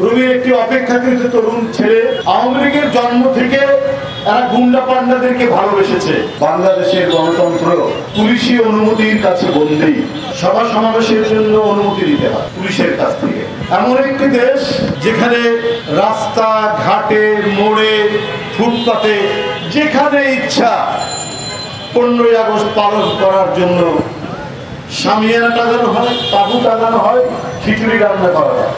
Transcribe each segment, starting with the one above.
রবির একটি অপেক্ষাকৃত তরুণ ছেলে আওয়ামী লীগের জন্ম থেকে এরা গুন্ডা পান্ডাদেরকে ভালোবেসেছে। বাংলাদেশের গণতন্ত্র পুলিশি অনুমতির কাছে বন্দী। সভা সমাবেশের জন্য অনুমতি নিতে হয় পুলিশের কাছ থেকে। এমন একটি দেশ যেখানে রাস্তা ঘাটে মোড়ে ফুটপাতে যেখানে ইচ্ছা 15ই আগস্ট পালন করার জন্য শামিয়ানা টাঙানো হয়, তাঁবু টাঙানো হয়, খিচুড়ি রান্না করা হয়,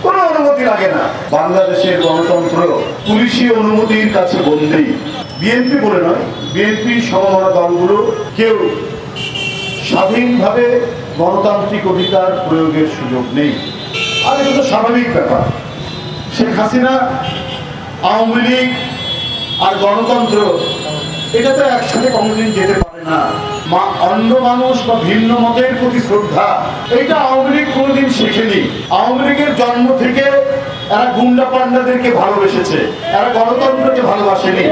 কোনো অনুমতি লাগে না। বাংলাদেশের গণতন্ত্র পুলিশি অনুমতির কাছে বন্দী। বিএনপি বলে নয়, বিএনপি সমমনা দলগুলো কেউ স্বাধীনভাবে গণতান্ত্রিক অধিকার প্রয়োগের সুযোগ নেই। আর এটা তো স্বাভাবিক ব্যাপার। শেখ হাসিনা, আওয়ামী লীগ আর গণতন্ত্র এটা তো একসাথে কোনোদিন যেতে পারে না। অন্য মানুষ বা ভিন্ন মতের প্রতি শ্রদ্ধা এটা আওয়ামী লীগ কোনোদিন শেখেনি। আওয়ামী লীগের জন্ম থেকে এরা গুন্ডা পান্ডাদেরকে ভালোবেসেছে, এরা গণতন্ত্রকে ভালোবাসেনি,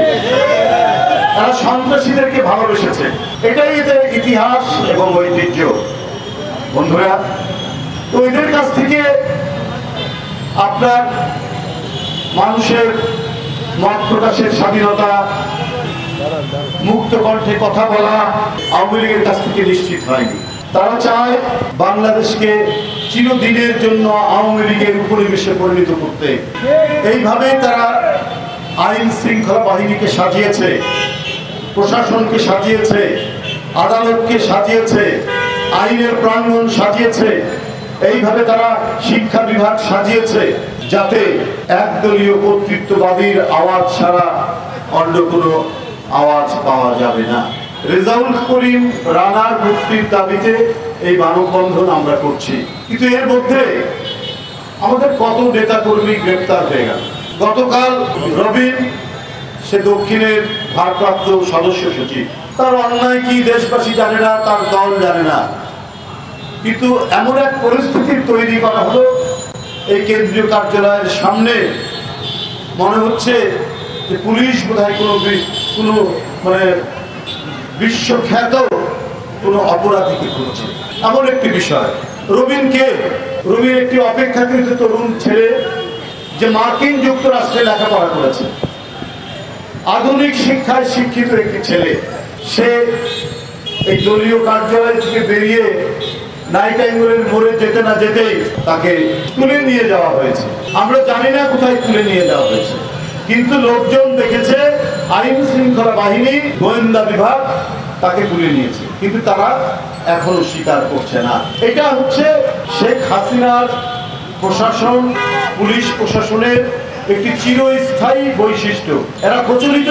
এরা সন্ত্রাসীদেরকে ভালোবেসেছে। এটাই এদের ইতিহাস এবং ঐতিহ্য। বন্ধুরা, তো এদের কাছ থেকে আপনার মানুষের মত প্রকাশের স্বাধীনতা, মুক্ত কণ্ঠে কথা বলা আওয়ামী লীগের কাছ থেকে নিশ্চিত হয়নি। তারা চায় বাংলাদেশকে চিরদিনের জন্য আওয়ামী লীগের উপনিবেশে পরিণত করতে। এইভাবে তারা আইন শৃঙ্খলা বাহিনীকে সাজিয়েছে, প্রশাসনকে সাজিয়েছে, আদালতকে সাজিয়েছে, আইনের প্রাঙ্গণ সাজিয়েছে। এইভাবে তারা শিক্ষা বিভাগ সাজিয়েছে যাতে একদলীয় কর্তৃত্ববাদীর আওয়াজ ছাড়া অন্য কোনো আওয়াজ পাওয়া যাবে না। রেজাউল করিম রানার মুক্তির দাবিতে এই মানববন্ধন আমরা করছি। কিন্তু এর মধ্যে আমাদের কত নেতা কর্মী গ্রেপ্তার হয়ে গেল। গতকাল রবিন, সে দক্ষিণের ভারপ্রাপ্ত সদস্য সচিব, তার অন্যায় কি দেশবাসী জানে না, তার দল জানে না। কিন্তু এমন এক পরিস্থিতির তৈরি করা হলো এই কেন্দ্রীয় কার্যালয়ের সামনে, মনে হচ্ছে যে পুলিশ বোধহয় কোনো মানে বিশ্বখ্যাত কোনো অপরাধীকে করছে। এমন একটি বিষয়। রবির একটি অপেক্ষাকৃত তরুণ ছেলে যে মার্কিন যুক্তরাষ্ট্রে লেখাপড়া করেছে, আধুনিক শিক্ষায় শিক্ষিত একটি ছেলে, সে এই দলীয় কার্যালয় থেকে বেরিয়ে নাইট অ্যাঙ্গেলের মোড়ে যেতে না যেতেই তাকে তুলে নিয়ে যাওয়া হয়েছে। আমরা জানি না কোথায় তুলে নিয়ে যাওয়া হয়েছে, কিন্তু লোকজন দেখেছে আইন শৃঙ্খলা বাহিনী, গোয়েন্দা বিভাগ তাকে তুলে নিয়েছে, কিন্তু তারা এখনো স্বীকার করছে না। এটা হচ্ছে শেখ হাসিনার প্রশাসন, পুলিশ প্রশাসনের একটি চিরস্থায়ী বৈশিষ্ট্য। এরা প্রচলিত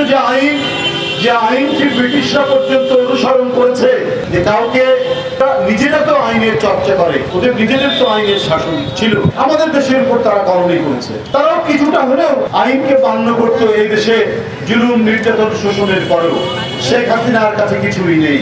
যে আইনটি ব্রিটিশরা পর্যন্ত অনুসরণ করেছে, যে কাউকে নিজেরা তো আইনের চর্চা করে, ওদের নিজেদের তো আইনের শাসন ছিল, আমাদের দেশের উপর তারা কলমি করেছে। তারাও কিছুটা হলেও আইনকে মান্য করতো। এই দেশে জুলুম, নির্যাতন, শোষণের পরেও শেখ হাসিনার কাছে কিছুই নেই।